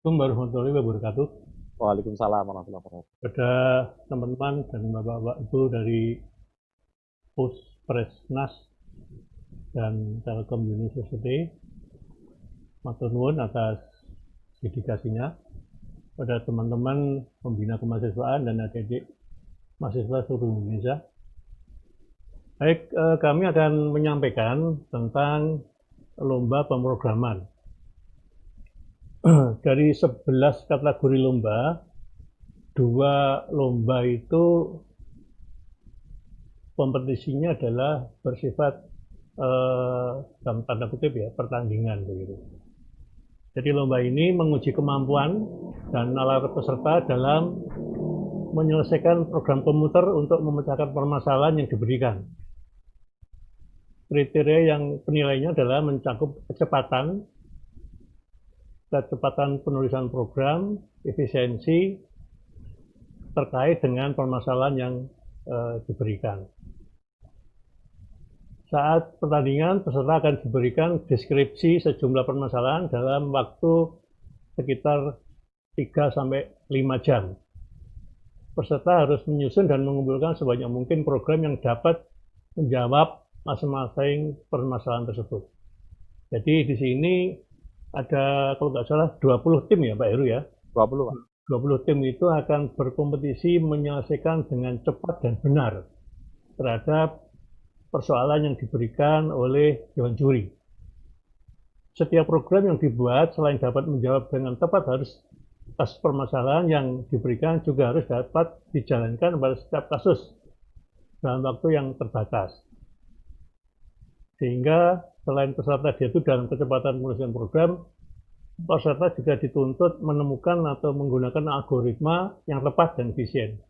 Assalamualaikum warahmatullahi wabarakatuh. Waalaikumsalam warahmatullahi wabarakatuh. Pada teman-teman dan bapak-bapak itu dari Puspresnas dan Telkom University, matur nuwun atas dedikasinya. Pada teman-teman pembina kemahasiswaan dan adik-adik mahasiswa seluruh Indonesia. Baik, kami akan menyampaikan tentang lomba pemrograman. Dari 11 kategori lomba, 2 lomba itu kompetisinya adalah bersifat dalam tanda kutip ya pertandingan begitu. Jadi lomba ini menguji kemampuan dan nalar peserta dalam menyelesaikan program komputer untuk memecahkan permasalahan yang diberikan. Kriteria yang penilaiannya adalah mencakup kecepatan penulisan program, efisiensi terkait dengan permasalahan yang diberikan. Saat pertandingan, peserta akan diberikan deskripsi sejumlah permasalahan dalam waktu sekitar 3-5 jam. Peserta harus menyusun dan mengumpulkan sebanyak mungkin program yang dapat menjawab masing-masing permasalahan tersebut. Jadi di sini ada kalau nggak salah 20 tim ya Pak Heru ya. 20, Pak. 20 tim itu akan berkompetisi menyelesaikan dengan cepat dan benar terhadap persoalan yang diberikan oleh Dewan Juri. Setiap program yang dibuat selain dapat menjawab dengan tepat harus atas permasalahan yang diberikan juga harus dapat dijalankan pada setiap kasus dalam waktu yang terbatas. Sehingga selain peserta diadu dalam kecepatan penulisan program, peserta juga dituntut menemukan atau menggunakan algoritma yang tepat dan efisien.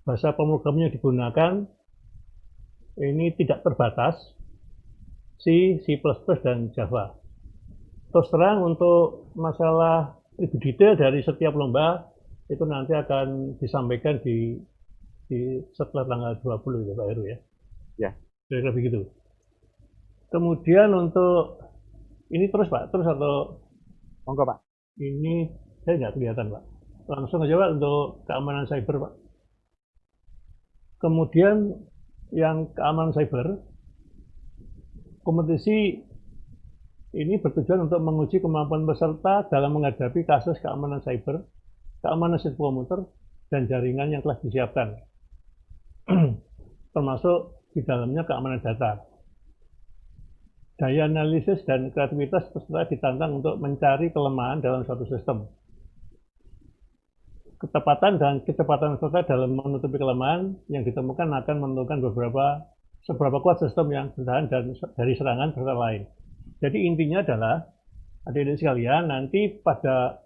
Bahasa pemrograman yang digunakan ini tidak terbatas, C, C++, dan Java. Terus terang untuk masalah lebih detail dari setiap lomba, itu nanti akan disampaikan di setelah tanggal 20 ya Pak Heru ya. Ya. Kira-kira begitu. Kemudian untuk ini terus Pak, terus atau Monggo, Pak. ini saya nggak kelihatan Pak. Langsung aja Pak untuk keamanan cyber Pak. Kemudian yang keamanan cyber, kompetisi ini bertujuan untuk menguji kemampuan peserta dalam menghadapi kasus keamanan cyber, keamanan sistem komputer, dan jaringan yang telah disiapkan, termasuk di dalamnya keamanan data. Daya analisis dan kreativitas peserta ditantang untuk mencari kelemahan dalam suatu sistem. Ketepatan dan kecepatan peserta dalam menutupi kelemahan yang ditemukan akan menentukan seberapa kuat sistem yang bertahan dari serangan peserta lain. Jadi intinya adalah adik-adik sekalian nanti pada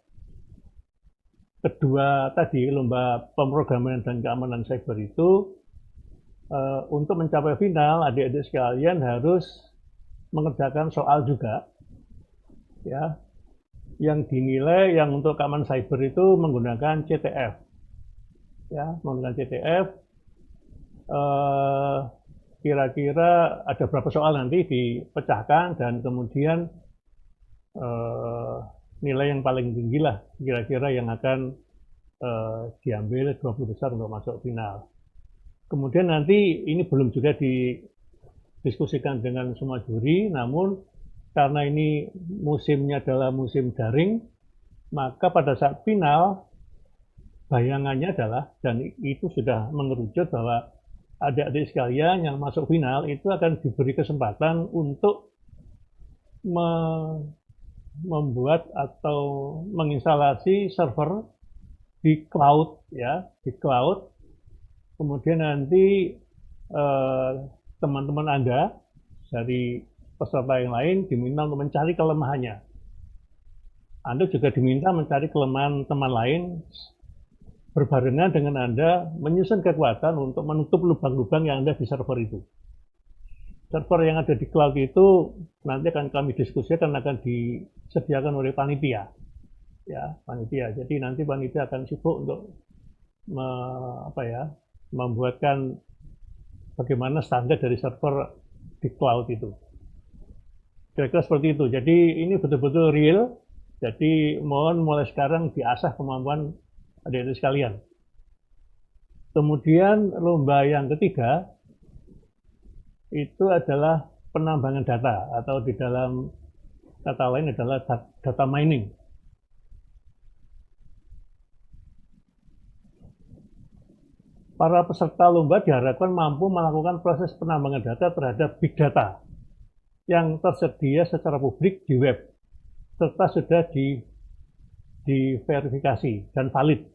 kedua tadi lomba pemrograman dan keamanan cyber itu untuk mencapai final adik-adik sekalian harus mengerjakan soal juga ya yang dinilai yang untuk keamanan cyber itu menggunakan CTF ya menggunakan CTF kira-kira ada berapa soal nanti dipecahkan dan kemudian nilai yang paling tinggi lah kira-kira yang akan diambil 20 besar untuk masuk final. Kemudian nanti ini belum juga didiskusikan dengan semua juri, namun karena ini musimnya adalah musim daring, maka pada saat final bayangannya adalah dan itu sudah mengerucut bahwa adik-adik sekalian yang masuk final itu akan diberi kesempatan untuk membuat atau menginstalasi server di cloud ya, di cloud. Kemudian nanti teman-teman Anda dari peserta yang lain diminta untuk mencari kelemahannya. Anda juga diminta mencari kelemahan teman lain berbarengan dengan Anda menyusun kekuatan untuk menutup lubang-lubang yang ada di server itu. Server yang ada di cloud itu nanti akan kami diskusikan akan disediakan oleh panitia. Ya, panitia. Jadi nanti panitia akan sibuk untuk membuatkan bagaimana standar dari server di cloud itu. Kira-kira seperti itu. Jadi ini betul-betul real Jadi mohon mulai sekarang diasah kemampuan adik-adik sekalian. Kemudian lomba yang ketiga itu adalah penambangan data, atau di dalam kata lain adalah data mining. Para peserta lomba diharapkan mampu melakukan proses penambangan data terhadap big data yang tersedia secara publik di web, serta sudah diverifikasi dan valid.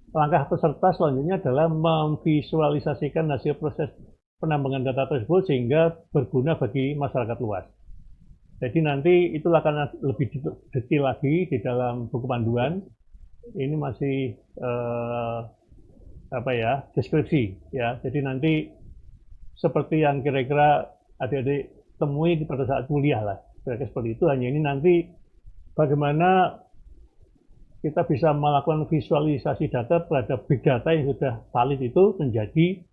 Langkah peserta selanjutnya adalah memvisualisasikan hasil proses penambangan data tersebut sehingga berguna bagi masyarakat luas. Jadi nanti itu akan lebih detail lagi di dalam buku panduan. Ini masih deskripsi ya. Jadi nanti seperti yang kira-kira adik-adik temui pada saat kuliah lah. Kira-kira seperti itu. Hanya ini nanti bagaimana kita bisa melakukan visualisasi data terhadap big data yang sudah valid itu menjadi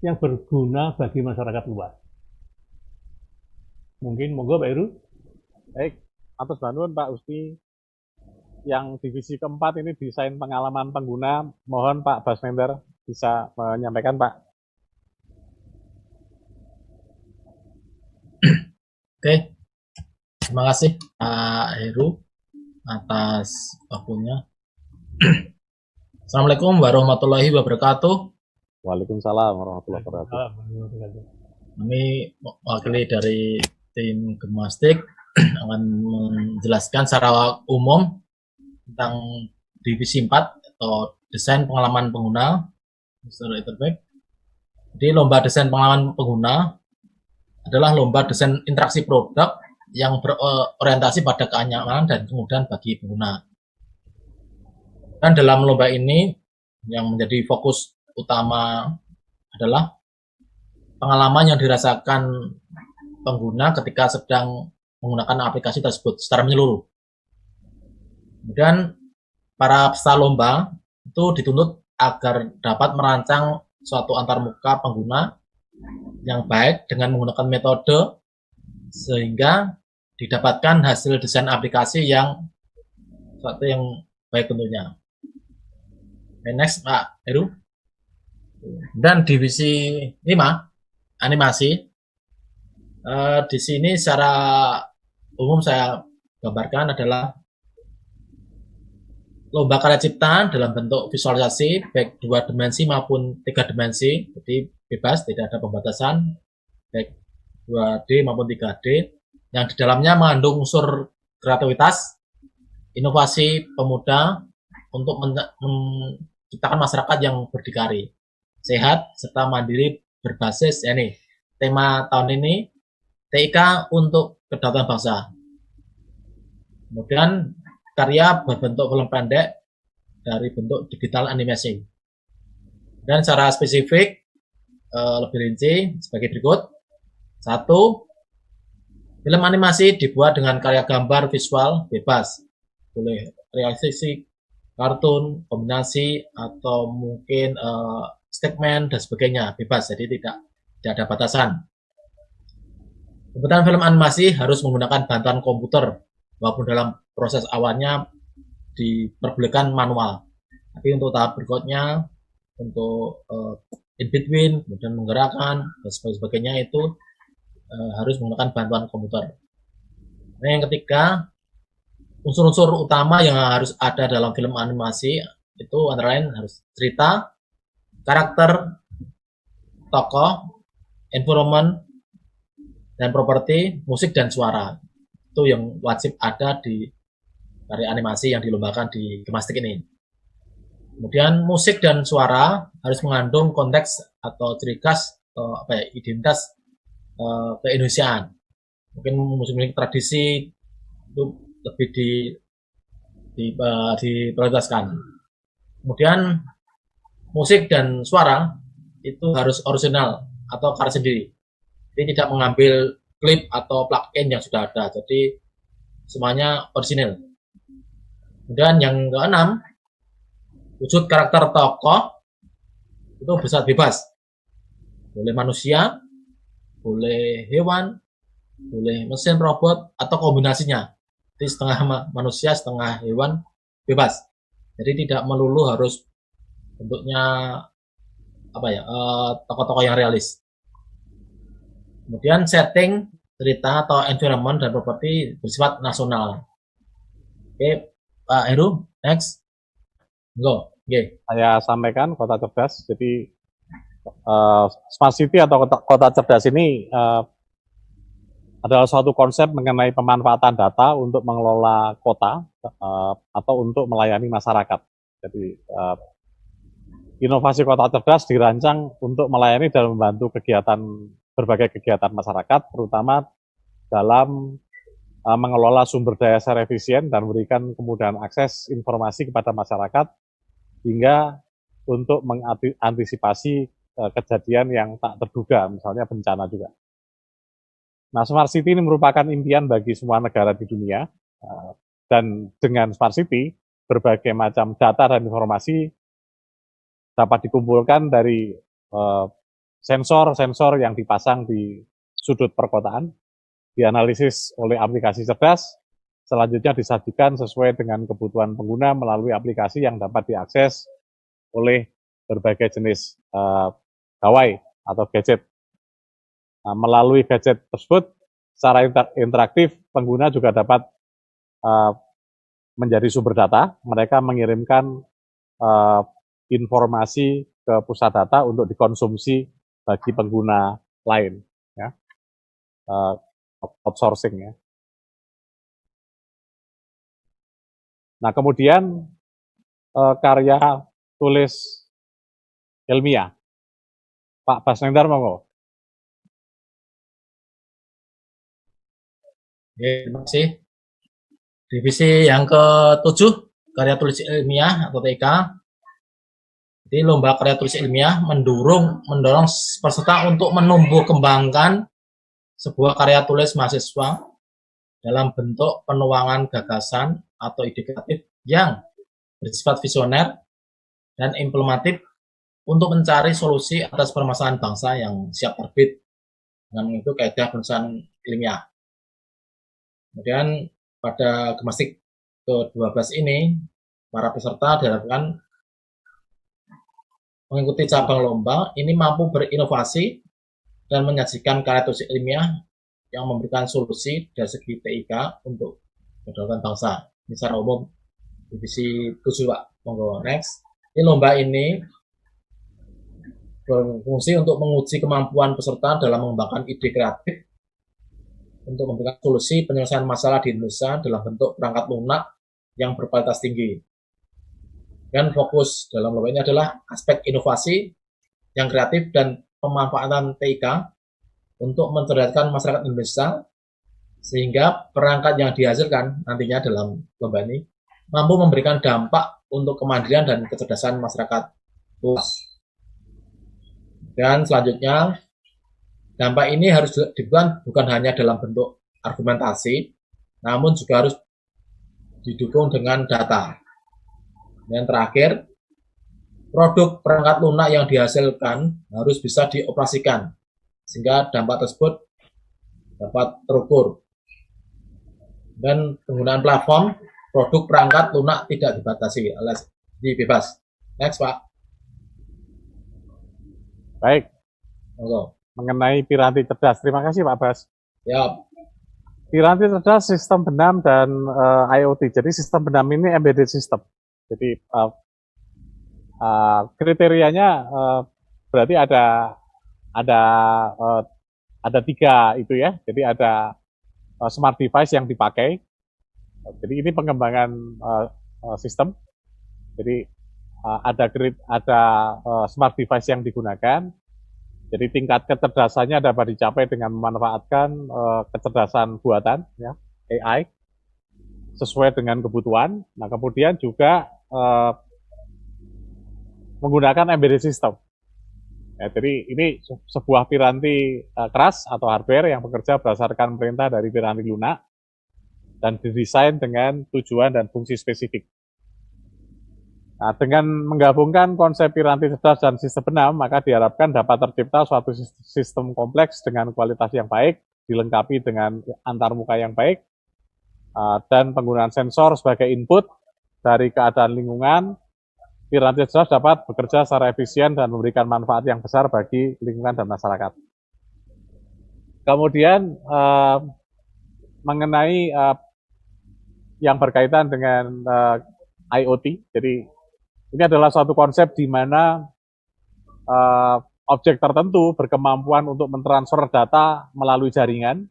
yang berguna bagi masyarakat luas. Mungkin monggo Pak Heru. Baik, atas bantuan Pak Usti. Yang divisi keempat ini desain pengalaman pengguna. Mohon Pak Basmender bisa menyampaikan Pak. Oke, terima kasih Pak Heru atas waktunya. Assalamualaikum warahmatullahi wabarakatuh. Waalaikumsalam warahmatullahi wabarakatuh. Kami mewakili dari tim Gemastik akan menjelaskan secara umum tentang divisi 4 atau desain pengalaman pengguna user interface. Jadi lomba desain pengalaman pengguna adalah lomba desain interaksi produk yang berorientasi pada kenyamanan dan kemudahan bagi pengguna. Dan dalam lomba ini yang menjadi fokus utama adalah pengalaman yang dirasakan pengguna ketika sedang menggunakan aplikasi tersebut secara menyeluruh. Kemudian para peserta lomba itu dituntut agar dapat merancang suatu antarmuka pengguna yang baik dengan menggunakan metode sehingga didapatkan hasil desain aplikasi yang suatu yang baik tentunya. Next Pak Heru. Dan divisi 5 animasi. Di sini secara umum saya gambarkan adalah lomba karya cipta dalam bentuk visualisasi baik 2 dimensi maupun 3 dimensi, jadi bebas, tidak ada pembatasan baik 2D maupun 3D yang di dalamnya mengandung unsur kreativitas, inovasi pemuda untuk menciptakan masyarakat yang berdikari, sehat serta mandiri berbasis tema tahun ini TIK untuk kedaulatan bangsa. Kemudian karya berbentuk film pendek dari bentuk digital animasi. Dan secara spesifik lebih rinci sebagai berikut. 1. Film animasi dibuat dengan karya gambar visual bebas. Boleh realisasi, kartun, kombinasi, atau mungkin statement dan sebagainya, bebas, jadi tidak ada batasan. Kemudian film animasi harus menggunakan bantuan komputer, walaupun dalam proses awalnya diperbolehkan manual. Tapi untuk tahap berikutnya, untuk in between, kemudian menggerakkan, dan sebagainya itu harus menggunakan bantuan komputer. Nah, yang ketiga, unsur-unsur utama yang harus ada dalam film animasi itu antara lain harus cerita, karakter, tokoh, environment, dan properti, musik dan suara. Itu yang wajib ada di karya animasi yang dilombakan di Gemastik ini. Kemudian musik dan suara harus mengandung konteks atau ciri khas atau identitas keindonesiaan. Mungkin musik-musik tradisi itu lebih diprioritaskan. Kemudian musik dan suara itu harus original atau karya sendiri. Jadi tidak mengambil klip atau plugin yang sudah ada. Jadi semuanya original. Kemudian yang keenam, wujud karakter tokoh itu bersifat bebas. Boleh manusia, boleh hewan, boleh mesin, robot, atau kombinasinya. Jadi setengah manusia, setengah hewan, bebas. Jadi tidak melulu harus bentuknya apa ya, tokoh-tokoh yang realis. Kemudian setting, cerita atau environment dan properti bersifat nasional. Oke, Pak Heru, next. Go. Oke. Saya sampaikan kota cerdas. Jadi smart city atau kota cerdas ini adalah suatu konsep mengenai pemanfaatan data untuk mengelola kota atau untuk melayani masyarakat. Jadi inovasi kota cerdas dirancang untuk melayani dan membantu berbagai kegiatan masyarakat, terutama dalam mengelola sumber daya secara efisien dan memberikan kemudahan akses informasi kepada masyarakat hingga untuk mengantisipasi kejadian yang tak terduga, misalnya bencana juga. Nah, Smart City ini merupakan impian bagi semua negara di dunia, dan dengan Smart City, berbagai macam data dan informasi dapat dikumpulkan dari sensor-sensor yang dipasang di sudut perkotaan, dianalisis oleh aplikasi cerdas, selanjutnya disajikan sesuai dengan kebutuhan pengguna melalui aplikasi yang dapat diakses oleh berbagai jenis gawai atau gadget. Nah, melalui gadget tersebut, secara interaktif, pengguna juga dapat menjadi sumber data. Mereka mengirimkan informasi ke pusat data untuk dikonsumsi bagi pengguna lain, ya, outsourcing, ya. Nah, kemudian karya tulis ilmiah, Pak Basnendar, monggo. Terima kasih. Divisi yang ke-7, karya tulis ilmiah atau TK. Jadi lomba karya tulis ilmiah mendorong peserta untuk menumbuh kembangkan sebuah karya tulis mahasiswa dalam bentuk penuangan gagasan atau ide kreatif yang bersifat visioner dan implementatif untuk mencari solusi atas permasalahan bangsa yang siap terbit dengan itu kaidah penulisan ilmiah. Kemudian pada Gemastik ke-12 ini, para peserta diharapkan mengikuti cabang lomba ini mampu berinovasi dan menyajikan karya tulis ilmiah yang memberikan solusi dari segi TIK untuk kedaulatan bangsa. Ini secara umum divisi 7, Pak. Monggo next. Ini lomba ini berfungsi untuk menguji kemampuan peserta dalam mengembangkan ide kreatif untuk memberikan solusi penyelesaian masalah di Indonesia dalam bentuk perangkat lunak yang berkualitas tinggi. Dan fokus dalam lomba ini adalah aspek inovasi yang kreatif dan pemanfaatan TIK untuk mencerdaskan masyarakat Indonesia sehingga perangkat yang dihasilkan nantinya dalam lomba ini mampu memberikan dampak untuk kemandirian dan kecerdasan masyarakat luas. Dan selanjutnya, dampak ini harus dibuat bukan hanya dalam bentuk argumentasi, namun juga harus didukung dengan data. Dan terakhir, produk perangkat lunak yang dihasilkan harus bisa dioperasikan, sehingga dampak tersebut dapat terukur. Dan penggunaan platform, produk perangkat lunak tidak dibatasi, alias bebas. Next, Pak. Baik. Monggo. Mengenai piranti cerdas. Terima kasih, Pak Bas. Ya. Piranti cerdas, sistem benam, dan IoT. Jadi sistem benam ini embedded system. Jadi kriterianya berarti ada 3 itu, ya. Jadi ada smart device yang dipakai. Jadi ini pengembangan sistem. Jadi ada smart device yang digunakan. Jadi tingkat kecerdasannya dapat dicapai dengan memanfaatkan kecerdasan buatan, ya, AI, sesuai dengan kebutuhan. Nah, kemudian juga menggunakan embedded system. Ya, jadi ini sebuah piranti keras atau hardware yang bekerja berdasarkan perintah dari piranti lunak dan didesain dengan tujuan dan fungsi spesifik. Nah, dengan menggabungkan konsep piranti cerdas dan sistem benam, maka diharapkan dapat tercipta suatu sistem kompleks dengan kualitas yang baik, dilengkapi dengan antarmuka yang baik, dan penggunaan sensor sebagai input dari keadaan lingkungan, piranti cerdas dapat bekerja secara efisien dan memberikan manfaat yang besar bagi lingkungan dan masyarakat. Kemudian mengenai yang berkaitan dengan IoT, jadi ini adalah suatu konsep di mana objek tertentu berkemampuan untuk mentransfer data melalui jaringan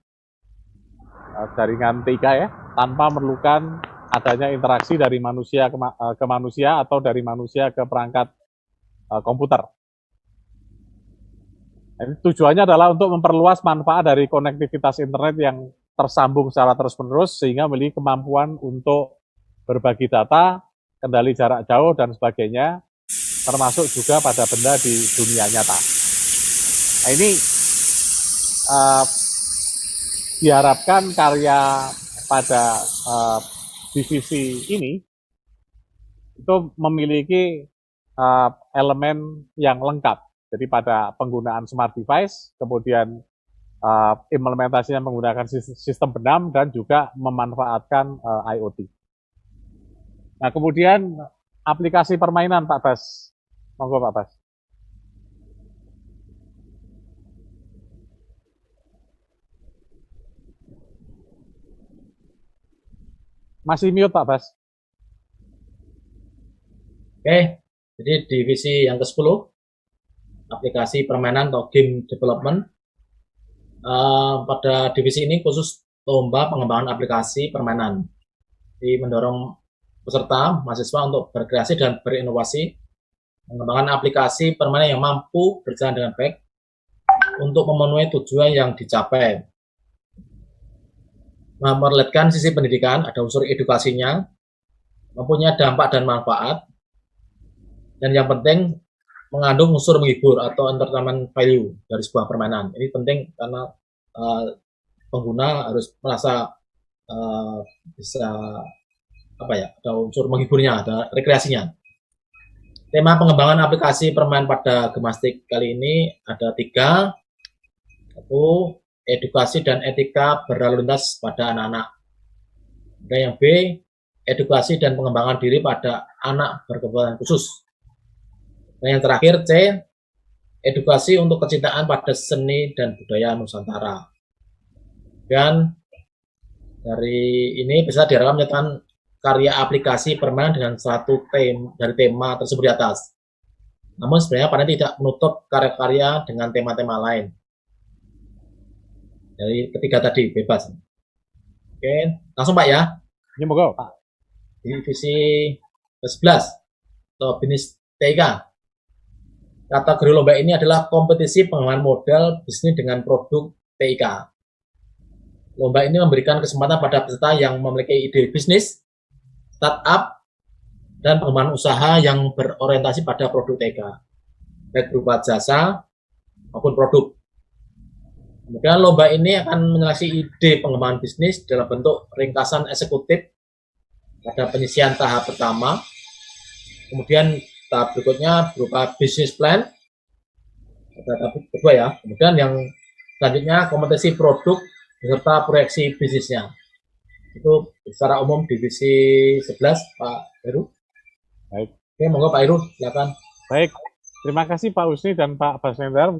TIK ya, tanpa memerlukan adanya interaksi dari manusia ke manusia atau dari manusia ke perangkat komputer. Jadi, tujuannya adalah untuk memperluas manfaat dari konektivitas internet yang tersambung secara terus-menerus sehingga memiliki kemampuan untuk berbagi data, kendali jarak jauh dan sebagainya, termasuk juga pada benda di dunia nyata. Nah, ini diharapkan karya pada divisi ini itu memiliki elemen yang lengkap. Jadi pada penggunaan smart device, kemudian implementasinya menggunakan sistem benam dan juga memanfaatkan IoT. Nah, kemudian aplikasi permainan Pak Bas. Monggo Pak Bas. Masih mute Pak Bas. Oke, jadi divisi yang ke-10, aplikasi permainan atau game development. Pada divisi ini khusus lomba pengembangan aplikasi permainan. Jadi mendorong peserta, mahasiswa untuk berkreasi dan berinovasi, mengembangkan aplikasi permainan yang mampu berjalan dengan baik untuk memenuhi tujuan yang dicapai. Memperlihatkan sisi pendidikan, ada unsur edukasinya, mempunyai dampak dan manfaat, dan yang penting mengandung unsur menghibur atau entertainment value dari sebuah permainan. Ini penting karena pengguna harus merasa bisa ada unsur menghiburnya, ada rekreasinya. Tema pengembangan aplikasi permainan pada Gemastik kali ini ada 3, yaitu edukasi dan etika berlalu lintas pada anak-anak. Dan yang B, edukasi dan pengembangan diri pada anak berkebutuhan khusus. Dan yang terakhir C, edukasi untuk kecintaan pada seni dan budaya Nusantara. Dan dari ini bisa diharapkan menyatakan karya aplikasi permainan dengan satu tema tersebut di atas. Namun sebenarnya pada tidak menutup karya-karya dengan tema-tema lain. Dari ketiga tadi bebas. Oke, langsung Pak ya. Ini monggo Pak. Divisi ke-11 atau bisnis TIK. Kategori lomba ini adalah kompetisi pengembangan modal bisnis dengan produk TIK. Lomba ini memberikan kesempatan pada peserta yang memiliki ide bisnis, startup, dan pengembangan usaha yang berorientasi pada produk TIK, baik berupa jasa maupun produk. Kemudian lomba ini akan menyeleksi ide pengembangan bisnis dalam bentuk ringkasan eksekutif pada penyisian tahap pertama. Kemudian tahap berikutnya berupa business plan. Tahap kedua ya. Kemudian yang selanjutnya kompetisi produk beserta proyeksi bisnisnya. Itu secara umum divisi 11 Pak Heru. Baik. Oke, monggo Pak Heru, silakan. Baik. Terima kasih Pak Husni dan Pak Basnendar.